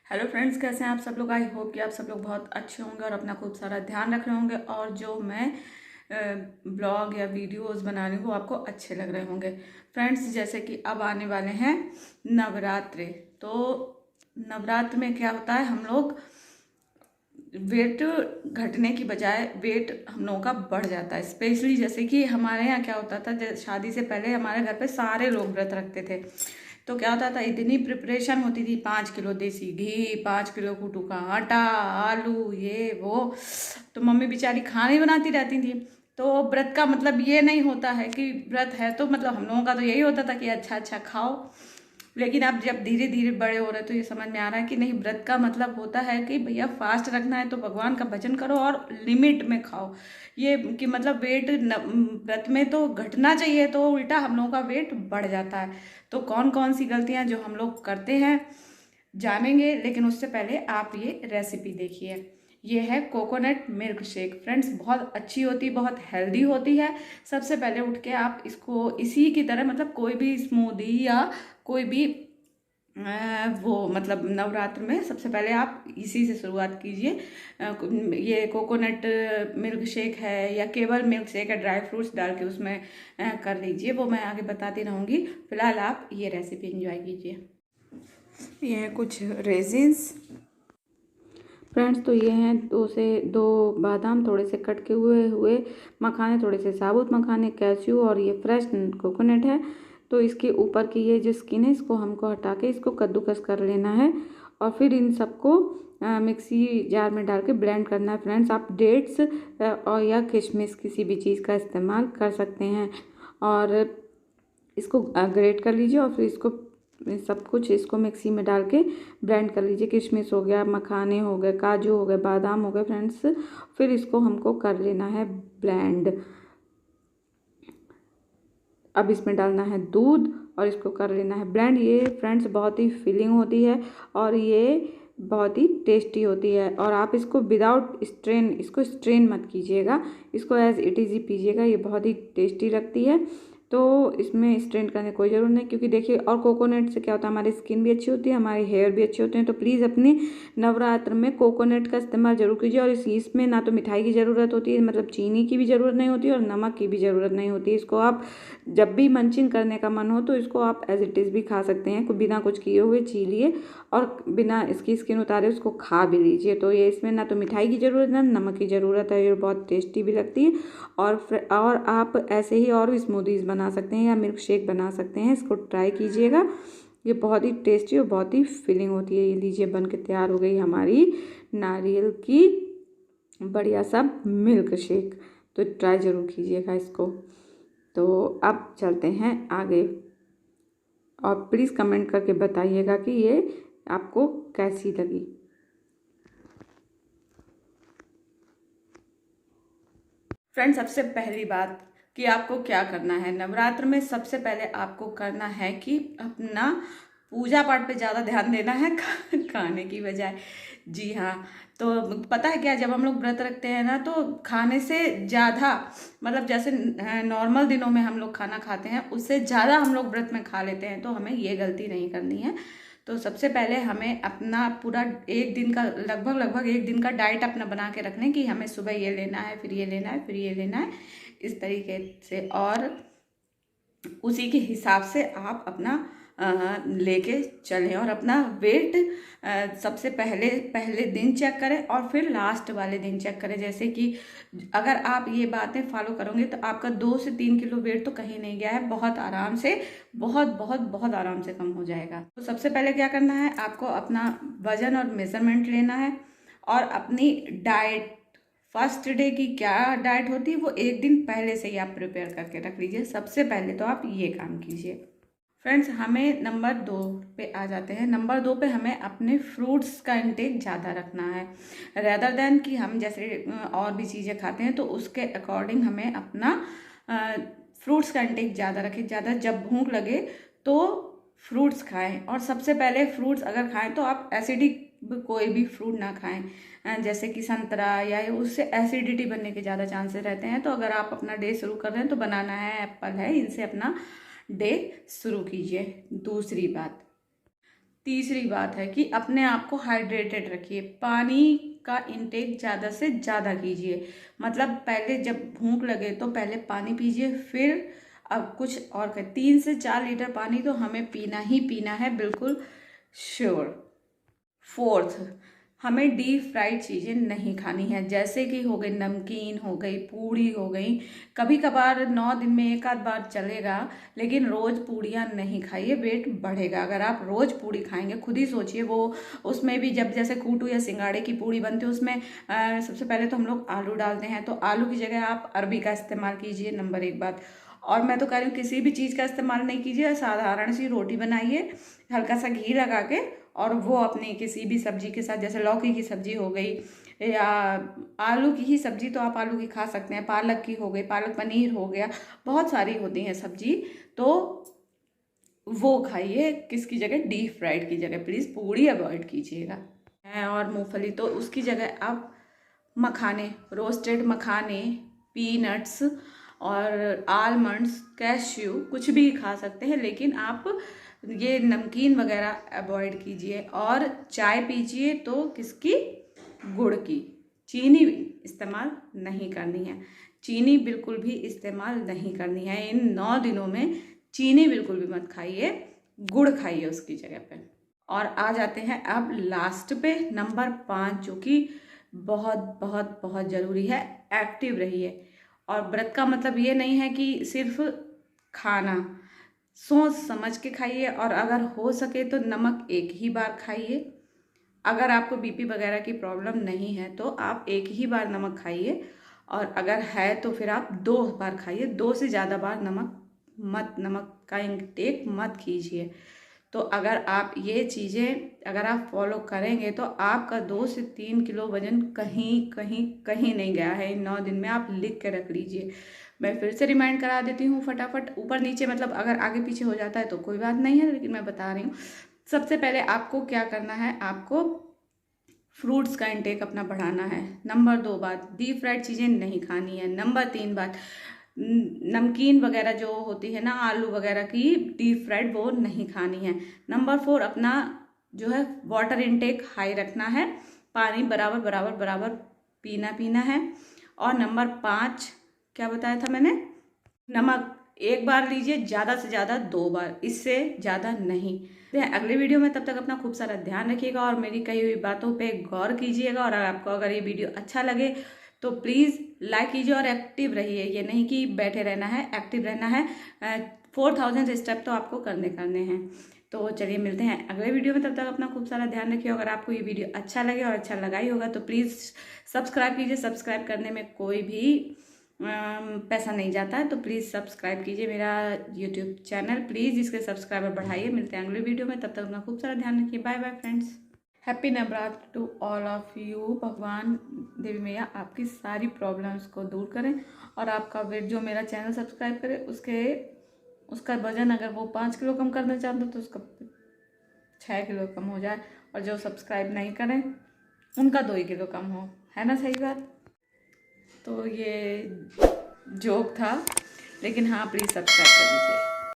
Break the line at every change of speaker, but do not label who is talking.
Hello friends, कैसे हैं आप सब लोग। आई होप कि आप सब लोग बहुत अच्छे होंगे और अपना खूब सारा ध्यान रख रहे होंगे और जो मैं ब्लॉग या वीडियोस बना रही हूँ वो आपको अच्छे लग रहे होंगे। फ्रेंड्स, जैसे कि अब आने वाले हैं नवरात्रे। तो नवरात्र में क्या होता है, हम लोग वेट घटने की बजाय वेट हम लोगों का बढ़ जाता है। स्पेशली जैसे कि हमारे यहाँ क्या होता था, शादी से पहले हमारे घर पे सारे लोग व्रत रखते थे। तो क्या होता था, इतनी प्रिपरेशन होती थी, 5 किलो देसी घी, 5 किलो कुटू का आटा, आलू, ये वो। तो मम्मी बेचारी खाना ही बनाती रहती थी। तो व्रत का मतलब ये नहीं होता है कि व्रत है तो मतलब हम लोगों का तो यही होता था कि अच्छा अच्छा खाओ। लेकिन अब जब धीरे धीरे बड़े हो रहे तो ये समझ में आ रहा है कि नहीं, व्रत का मतलब होता है कि भैया फास्ट रखना है तो भगवान का भजन करो और लिमिट में खाओ। ये कि मतलब वेट व्रत में तो घटना चाहिए, तो उल्टा हम लोगों का वेट बढ़ जाता है। तो कौन कौन सी गलतियां जो हम लोग करते हैं जानेंगे, लेकिन उससे पहले आप ये रेसिपी देखिए। ये है कोकोनट मिल्क शेक। फ्रेंड्स, बहुत अच्छी होती, बहुत हेल्दी होती है। सबसे पहले उठ के आप इसको इसी की तरह मतलब कोई भी स्मूदी या कोई भी वो मतलब नवरात्र में सबसे पहले आप इसी से शुरुआत कीजिए। ये कोकोनट मिल्क शेक है या केवल मिल्क शेक है, ड्राई फ्रूट्स डाल के उसमें कर लीजिए, वो मैं आगे बताती रहूँगी। फिलहाल आप ये रेसिपी एंजॉय कीजिए। ये हैं कुछ रेजिन्स। फ्रेंड्स, तो ये हैं दो बादाम थोड़े से कट के हुए हुए मखाने, थोड़े से साबुत मखाने, कैश्यू, और ये फ्रेश कोकोनट है। तो इसके ऊपर की ये जो स्किन है इसको हमको हटा के इसको कद्दूकस कर लेना है और फिर इन सबको मिक्सी जार में डाल के ब्लेंड करना है। फ्रेंड्स, आप डेट्स और या किशमिश किसी भी चीज़ का इस्तेमाल कर सकते हैं और इसको ग्रेट कर लीजिए और फिर इसको सब कुछ इसको मिक्सी में डाल के ब्लेंड कर लीजिए। किशमिश हो गया, मखाने हो गए, काजू हो गए, बादाम हो गए। फ्रेंड्स, फिर इसको हमको कर लेना है ब्लेंड। अब इसमें डालना है दूध और इसको कर लेना है ब्लेंड। ये फ्रेंड्स बहुत ही फिलिंग होती है और ये बहुत ही टेस्टी होती है। और आप इसको विदाउट स्ट्रेन, इसको स्ट्रेन मत कीजिएगा, इसको एज इट इज़ ही पीजिएगा। ये बहुत ही टेस्टी लगती है। तो इसमें स्ट्रेन करने की कोई ज़रूरत नहीं, क्योंकि देखिए और कोकोनट से क्या होता है, हमारी स्किन भी अच्छी होती है, हमारे हेयर भी अच्छे होते हैं। तो प्लीज़ अपने नवरात्र में कोकोनट का इस्तेमाल जरूर कीजिए। और इसमें ना तो मिठाई की ज़रूरत होती है, मतलब चीनी की भी ज़रूरत नहीं होती है और नमक की भी ज़रूरत नहीं होती है। इसको आप जब भी मंचिंग करने का मन हो तो इसको आप एज इट इज़ भी खा सकते हैं, बिना कुछ किए हुए छीलिए और बिना इसकी स्किन उतारे उसको खा भी लीजिए। तो ये इसमें ना तो मिठाई की ज़रूरत है ना नमक की ज़रूरत है, ये बहुत टेस्टी भी लगती है। और आप ऐसे ही और भी स्मूदीज़ बना सकते हैं या मिल्क शेक बना सकते हैं, इसको ट्राई कीजिएगा। ये बहुत ही टेस्टी और बहुत ही फिलिंग होती है। ये लीजिए, बन के तैयार हो गई हमारी नारियल की बढ़िया सा मिल्क शेक। तो ट्राई ज़रूर कीजिएगा इसको। तो अब चलते हैं आगे और प्लीज़ कमेंट करके बताइएगा कि ये आपको कैसी लगी। फ्रेंड्स, सबसे पहली बात कि आपको क्या करना है नवरात्र में, सबसे पहले आपको करना है कि अपना पूजा पाठ पे ज़्यादा ध्यान देना है खाने की बजाय। जी हाँ। तो पता है क्या, जब हम लोग व्रत रखते हैं ना तो खाने से ज़्यादा मतलब जैसे नॉर्मल दिनों में हम लोग खाना खाते हैं उससे ज़्यादा हम लोग व्रत में खा लेते हैं। तो हमें ये गलती नहीं करनी है। तो सबसे पहले हमें अपना पूरा एक दिन का लगभग एक दिन का डाइट अपना बना के रखने कि हमें सुबह ये लेना है, फिर ये लेना है, फिर ये लेना है, इस तरीके से। और उसी के हिसाब से आप अपना लेके चलें और अपना वेट सबसे पहले पहले दिन चेक करें और फिर लास्ट वाले दिन चेक करें। जैसे कि अगर आप ये बातें फॉलो करोगे तो आपका 2 से 3 किलो वेट तो कहीं नहीं गया है, बहुत आराम से, बहुत बहुत बहुत आराम से कम हो जाएगा। तो सबसे पहले क्या करना है, आपको अपना वजन और मेजरमेंट लेना है और अपनी डाइट, फर्स्ट डे की क्या डाइट होती है वो एक दिन पहले से ही आप प्रिपेयर करके रख लीजिए। सबसे पहले तो आप ये काम कीजिए। फ्रेंड्स, हमें नंबर 2 पे आ जाते हैं। नंबर 2 पे हमें अपने फ्रूट्स का इंटेक ज़्यादा रखना है, रेदर देन कि हम जैसे और भी चीज़ें खाते हैं। तो उसके अकॉर्डिंग हमें अपना फ्रूट्स का इंटेक ज़्यादा रखें। ज़्यादा जब भूख लगे तो फ्रूट्स खाएं। और सबसे पहले फ्रूट्स अगर खाएं तो आप एसिडिक कोई भी फ्रूट ना खाएं, जैसे कि संतरा, या उससे एसिडिटी बनने के ज़्यादा चांसेस रहते हैं। तो अगर आप अपना डे शुरू कर रहे हैं तो बनाना है, एप्पल है, इनसे अपना डे शुरू कीजिए। दूसरी बात, तीसरी बात है कि अपने आप को हाइड्रेटेड रखिए, पानी का इंटेक ज़्यादा से ज़्यादा कीजिए। मतलब पहले जब भूख लगे तो पहले पानी पीजिए, फिर अब कुछ और करें। 3 से 4 लीटर पानी तो हमें पीना ही पीना है, बिल्कुल श्योर। फोर्थ, हमें डीप फ्राइड चीज़ें नहीं खानी है, जैसे कि हो गई नमकीन, हो गई पूड़ी, हो गई। कभी कभार 9 दिन में एक आध बार चलेगा, लेकिन रोज़ पूड़ियाँ नहीं खाइए, वेट बढ़ेगा। अगर आप रोज़ पूड़ी खाएंगे, खुद ही सोचिए, वो उसमें भी जब जैसे कूटू या सिंगाड़े की पूड़ी बनती है, उसमें सबसे पहले तो हम लोग आलू डालते हैं, तो आलू की जगह आप अरबी का इस्तेमाल कीजिए, नंबर 1 बात। और मैं तो कह रही हूँ किसी भी चीज़ का इस्तेमाल नहीं कीजिए, साधारण सी रोटी बनाइए हल्का सा घी लगा के, और वो अपनी किसी भी सब्जी के साथ, जैसे लौकी की सब्जी हो गई या आलू की ही सब्जी, तो आप आलू की खा सकते हैं, पालक की हो गई, पालक पनीर हो गया, बहुत सारी होती हैं सब्जी, तो वो खाइए। किसकी जगह? डीप फ्राइड की जगह प्लीज़ पूड़ी अवॉइड कीजिएगा। और मूंगफली तो उसकी जगह आप मखाने, रोस्टेड मखाने, पीनट्स और आलमंड्स, कैश्यू कुछ भी खा सकते हैं, लेकिन आप ये नमकीन वगैरह अवॉइड कीजिए। और चाय पीजिए तो किसकी? गुड़ की। चीनी इस्तेमाल नहीं करनी है, चीनी बिल्कुल भी इस्तेमाल नहीं करनी है। इन 9 दिनों में चीनी बिल्कुल भी मत खाइए, गुड़ खाइए उसकी जगह पे। और आ जाते हैं अब लास्ट पे, नंबर 5, जो कि बहुत बहुत बहुत ज़रूरी है, एक्टिव रहिए। और व्रत का मतलब ये नहीं है कि सिर्फ खाना, सोच समझ के खाइए, और अगर हो सके तो नमक एक ही बार खाइए। अगर आपको बीपी वगैरह की प्रॉब्लम नहीं है तो आप एक ही बार नमक खाइए, और अगर है तो फिर आप 2 बार खाइए, 2 से ज़्यादा बार नमक का इंटेक मत कीजिए। तो अगर आप ये चीज़ें अगर आप फॉलो करेंगे तो आपका 2 से 3 किलो वजन कहीं कहीं कहीं नहीं गया है इन 9 दिन में। आप लिख के रख लीजिए। मैं फिर से रिमाइंड करा देती हूँ फटाफट, ऊपर नीचे मतलब अगर आगे पीछे हो जाता है तो कोई बात नहीं है, लेकिन मैं बता रही हूँ। सबसे पहले आपको क्या करना है, आपको फ्रूट्स का इंटेक अपना बढ़ाना है। नंबर 2 बात, डीप फ्राइड चीज़ें नहीं खानी है। नंबर 3 बात, नमकीन वगैरह जो होती है ना, आलू वगैरह की डीप फ्राइड, वो नहीं खानी है। नंबर 4, अपना जो है वाटर इंटेक हाई रखना है, पानी बराबर बराबर बराबर पीना है। और नंबर 5 क्या बताया था मैंने? नमक 1 बार लीजिए, ज़्यादा से ज़्यादा 2 बार, इससे ज़्यादा नहीं। अगले वीडियो में, तब तक अपना खूब सारा ध्यान रखिएगा और मेरी कही हुई बातों पे गौर कीजिएगा। और आपको अगर ये वीडियो अच्छा लगे तो प्लीज़ लाइक कीजिए और एक्टिव रहिए। ये नहीं कि बैठे रहना है, एक्टिव रहना है। 4000 स्टेप तो आपको करने हैं। तो चलिए मिलते हैं अगले वीडियो में, तब तक अपना खूब सारा ध्यान रखिए। अगर आपको ये वीडियो अच्छा लगे और अच्छा लगा ही होगा तो प्लीज़ सब्सक्राइब कीजिए। सब्सक्राइब करने में कोई भी पैसा नहीं जाता है, तो प्लीज़ सब्सक्राइब कीजिए मेरा यूट्यूब चैनल, प्लीज़ इसके सब्सक्राइबर बढ़ाइए। मिलते हैं अगले वीडियो में, तब तक अपना खूब सारा ध्यान रखिए। Bye bye friends, happy Navratra to all of you. भगवान देवी मैया आपकी सारी प्रॉब्लम्स को दूर करें, और आपका वेट जो मेरा चैनल सब्सक्राइब करे उसका वजन अगर वो 5 किलो कम करना चाहते तो उसका 6 किलो कम हो जाए, और जो सब्सक्राइब नहीं करें उनका 2 ही किलो कम हो, है ना सही बात? तो ये जोक था, लेकिन हाँ प्लीज़ सब्सक्राइब कर दीजिए।